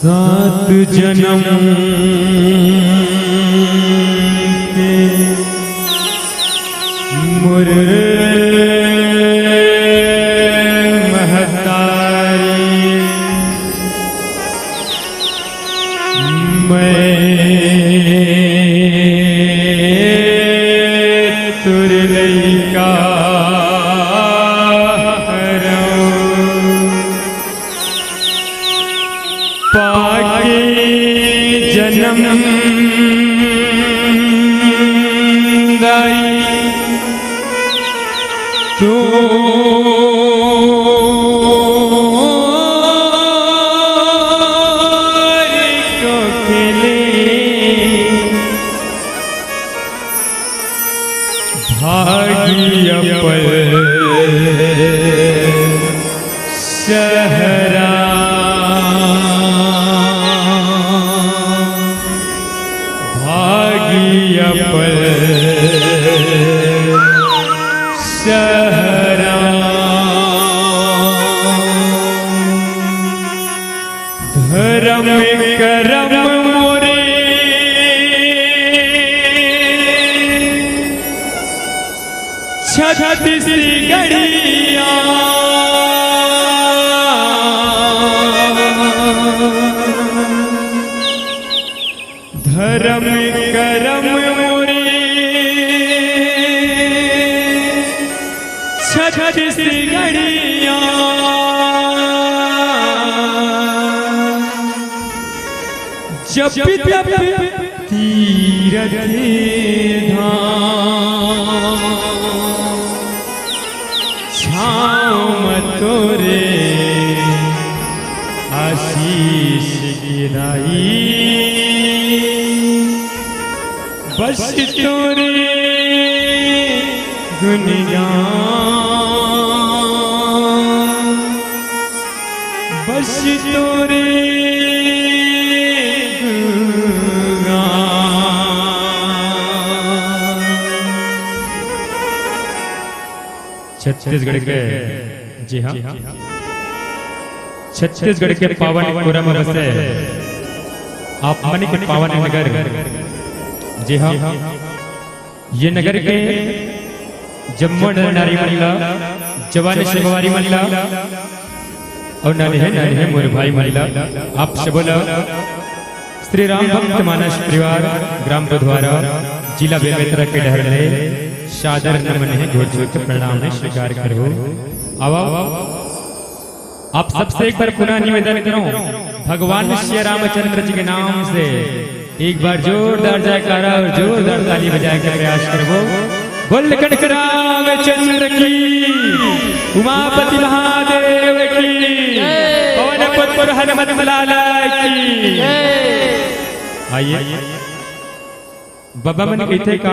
सात जन्म के मुरे महतारी मैं तुरलैका पाके जन्म दाई तो भाग्य पर सहरा भाग्य पर सहरा धर्म करम मोरे छत्तीस गढ़िया धर्म करम मोरे छत्तीस गढ़िया जब तब तीरथ धाम छाँव तोरे आशीष गिराई बस तोरे गुणगान बस तोरे छत्तीसगढ़ के जी हाँ छत्तीसगढ़ के पावन पुरम बसे आप मनी के पावन नगर जी हाँ ये नगर के जम्मू नारी महिला जवान शिववारी महिला और नानी है मोर भाई महिला आप सब श्री राम भक्त मानस परिवार ग्राम बुधवारा जिला बेमेतरा के डहरने सादर नमन है घोड़ के प्रणाम है स्वीकार करो। आओ आप सबसे एक बार पुनः निवेदन करो भगवान श्री रामचंद्र जी के नाम से एक बार जोरदार जयकारा और जोरदार ताली बजाए के प्रयास करो। बोल कनक रामचंद्र की उमापति महादेव की पवन पुत्र हनुमत लाला की। आइए बाबा मन कहते का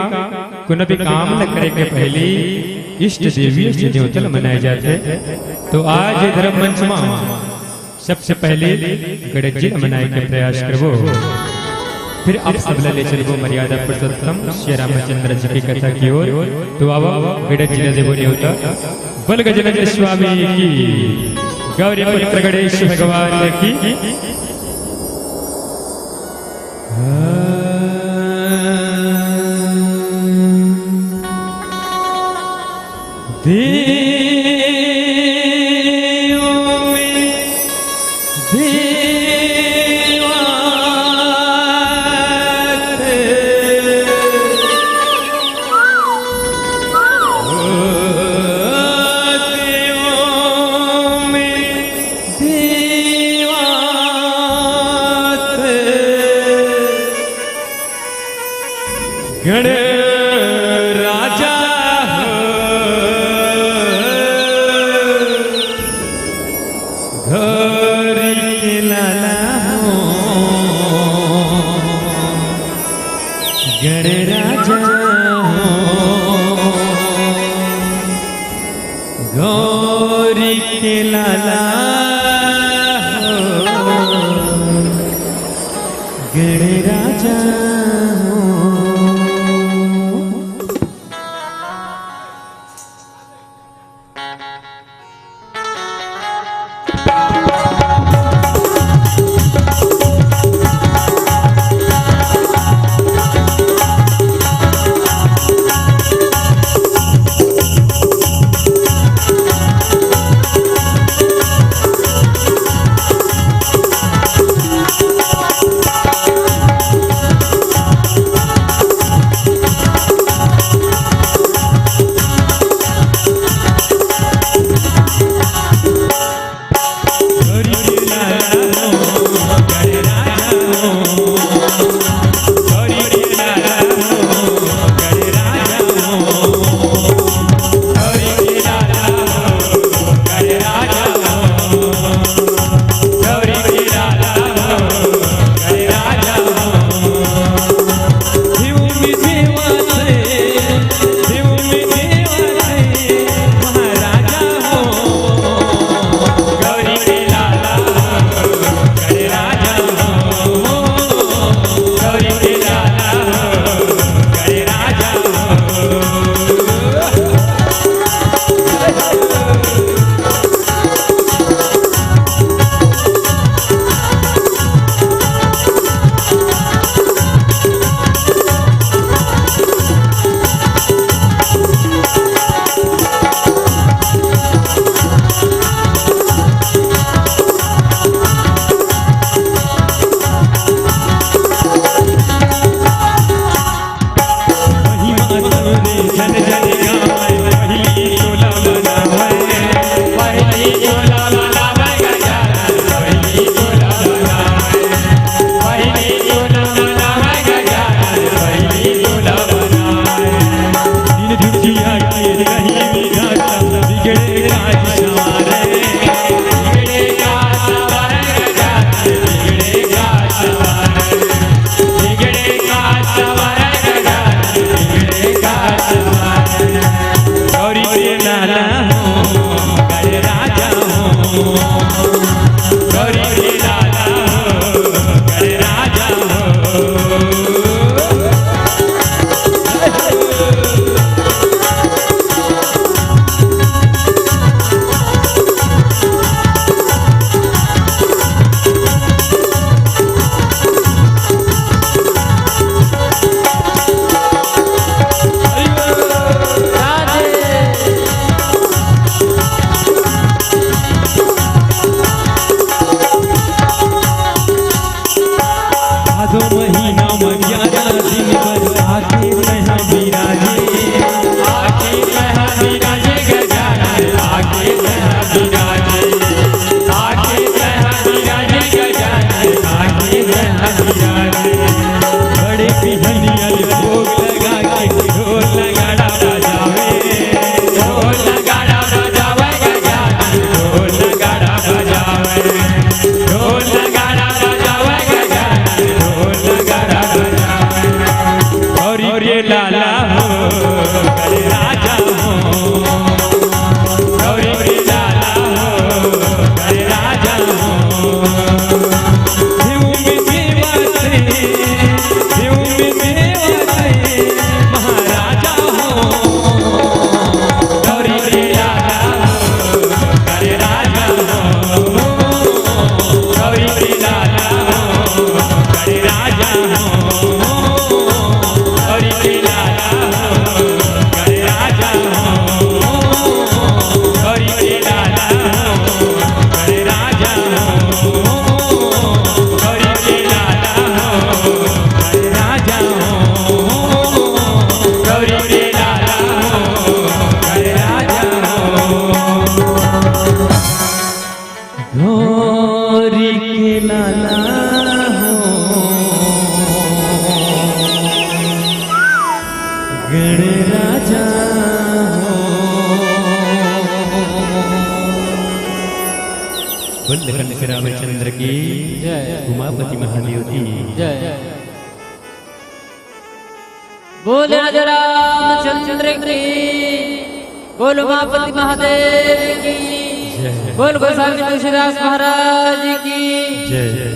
कोनो भी काम न करे के पहले इष्ट देवी इष्ट देवता मनाए जाते तो आज धर्म मंच में सबसे पहले गणेश जी मनाए के प्रयास करबो फिर आप सब ले चलबो मर्यादा पुरुषोत्तम श्री रामचंद्र जी की कथा की ओर। तो आओ गणेश जी देवो देवता बल गजनंद स्वामी की गौरी पुत्र गणेश भगवान की देवों में देवात देवों में देवात गण राजा गणराजा गौरी के लाला गणराजा गणराजा बुंदेलखंड श्री रामचंद्र की जय, उमापति महादेव की जय। बोल रामचंद्र की, बोल उमापति महादेव की, बोल गोस्वामी तुलसीदास महाराज की,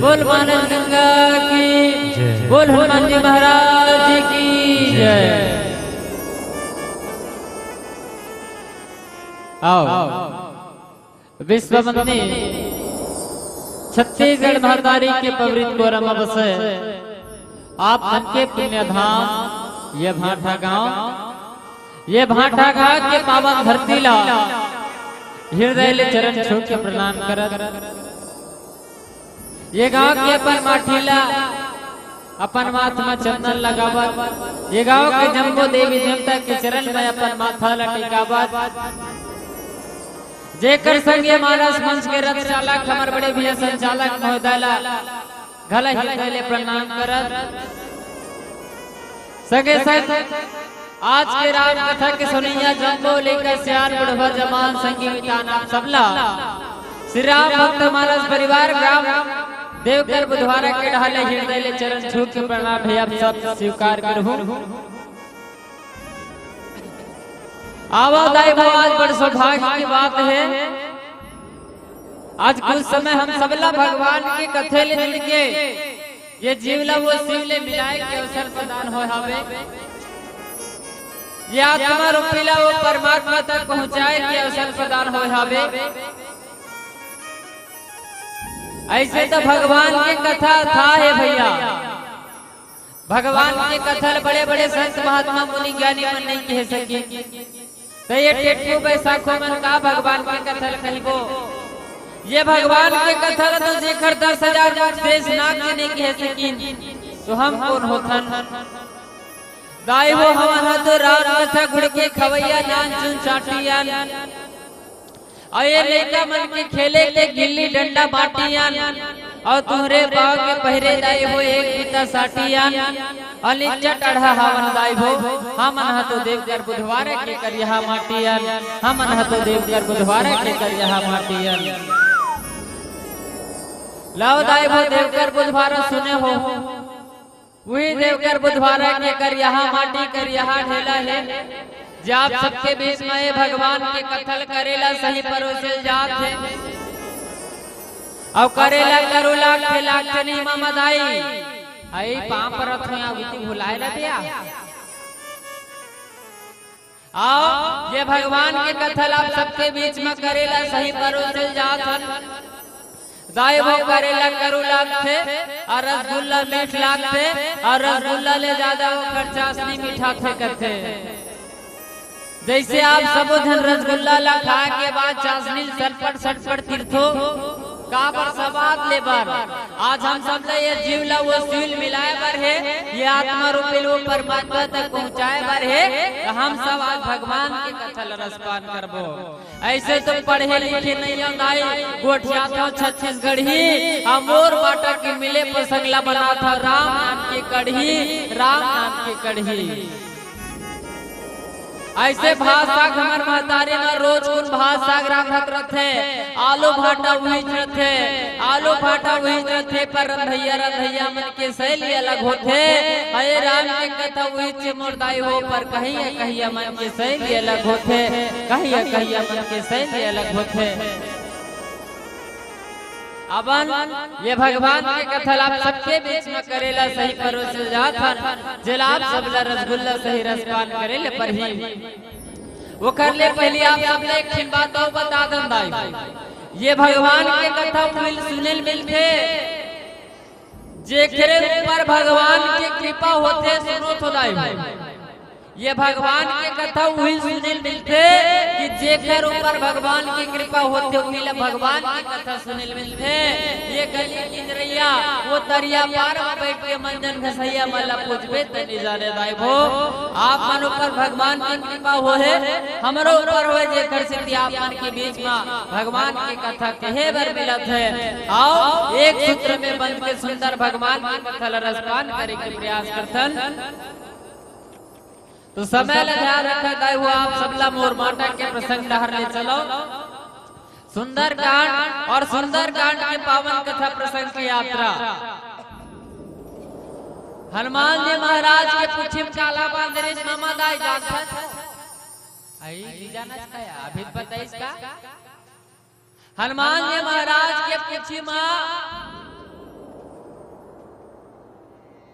बोल मानस गंगा की। बोल हनुमान जी महाराज की जय। आओ विश्व मंदिर छत्तीसगढ़ महादारी के पवित्र कोरम बसे आप मन के पुण्य धाम ये भाटा गांव, ये भाटा गांव के पावन धरती ला हृदय ले चरण छू के प्रणाम करत। ये गांव के अपन माठीला अपन माथ में चंदन लगावत, ये गांव के जम्बो देवी देवता के चरण में अपन माथा लटिकावत। जेकर संग ये मानस मंच के रथ चालक हमर बड़े भैया संचालक महोदय ला घला हृदय ले प्रणाम करत। सगे संग आज के राम कथा के सुनिया जम्बो लेकर सियार बुढ़वा जवान संगीत नाम सबला श्री राम भक्त मानस परिवार ग्राम देवकर बुधवारा के ढाले हृदय ले चरण छू के प्रणाम भैया सब स्वीकार करहूं। आवादाई आज बड़ सौभाग्य की बात है, आज कुछ समय हम सबला भगवान के कथे ले जुड़ के ये जीवला वो शिवले मिलाए के अवसर प्रदान हो हवे। ये आत्मा रूपीला वो परमात्मा तक पहुंचाए के अवसर प्रदान हो हवे। ऐसे तो भगवान की कथा था है भैया, भगवान की कथा बड़े बड़े संत महात्मा मुनि ज्ञानी मन नहीं कह सके। तो ये टेटू बैसाखो मन का भगवान की कथा कहिबो, ये भगवान की कथा तो जेकर 10,000 शेष नाग नहीं कह सकीन तो हम कौन होथन। दाई हो हमारा तो रात कथा गुड़ के खवैया नान चुन चाटिया, और ये लड़का मन के खेले के गिल्ली डंडा बाटिया, और तुहरे बाग के पहरे दाई हो एक पिता साटिया, अनिचट अढ़ा हवन दाई हो हम अनह तो देवकर बुधवार के करिया माटिया, हम अनह तो देवकर बुधवार के करिया माटिया। लाओ दाई हो देवकर बुधवार सुने हो, वही देवकर बुधवार के करिया माटी करिया ढेला है। जब सबके बीच में भगवान के कथल करेला सही परोसे जात है, और करेला करू लाख लाख नहीं ममदाई आई पांव पर रखिया विधि भुलाए ला दिया। आओ ये भगवान के कथल आप सबके बीच में करेला सही परोसे जात है। दाई वो करेला करू लाख थे और रसगुल्ला मीठ लाख थे, और रसगुल्ला ले ज्यादा वो खर्चा नहीं मीठा थे करते। जैसे आप सब धन रसगुल्ला ला खा के बाद चाशनी सटपट सटपट तीर्थो काबर सवाद ले बर, आज हम सब ये जीवला वो शिव मिलाए बर है, ये आत्मा रूपी वो परमात्मा तक पहुँचाए बर है। हम सब आज भगवान के कथल रसपान करबो। ऐसे तो पढ़े लिखे नहीं आंदाई गोठिया था छत्तीसगढ़ ही, अमोर बाटा के मिले प्रसंगला बना था राम नाम की कढ़ी, राम नाम की कढ़ी। ऐसे भात साग हमार महतारी ना रोज उन भात साग राखत रथे, आलू भाटा वही रथे, आलू भाटा वही रथे, पर रंधैया मन के शैली अलग होते। अये राम के कथा वही से मोरदाई हो, पर कहिया मन के शैली अलग होते, कहिया मन के शैली अलग होते। अबन ये भगवान के कथल आप सबके बीच में करेला सही परोसे जात हन, जलाब सबला रसगुल्ला सही रसपान करेले पर ही वो कर ले। पहले आप सबने एक ठिन बात और बता दम दाई, ये भगवान के कथा मिल सुनेल मिलते, जेकरे ऊपर भगवान की कृपा होते सुनो तो दाई। ये भगवान के कथा वही सुनेल मिलते कि जेकर ऊपर भगवान की कृपा होते वही भगवान की कथा सुनेल मिलते। ये गली किंजरैया वो दरिया पार में बैठ के मंजन घसैया मला पूछबे तनी जाने दाई भो, आप मन ऊपर भगवान की कृपा हो है, हमरो ऊपर हो जेकर से आप मन के बीच में भगवान की कथा कहे बर मिलत है। आओ एक सूत्र में बंद के सुंदर भगवान की कथा रसपान करे के प्रयास करथन। तो समय लगा रखा गए हुआ आप सबला मोर माटा के प्रसंग डहर ले चलो। सुंदर कांड और सुंदर कांड के पावन कथा प्रसंग की यात्रा। हनुमान जी महाराज के पश्चिम काला बांधरेश मामा दाई जाता आई लीजाना छाया अभी पता इसका। हनुमान जी महाराज के पश्चिम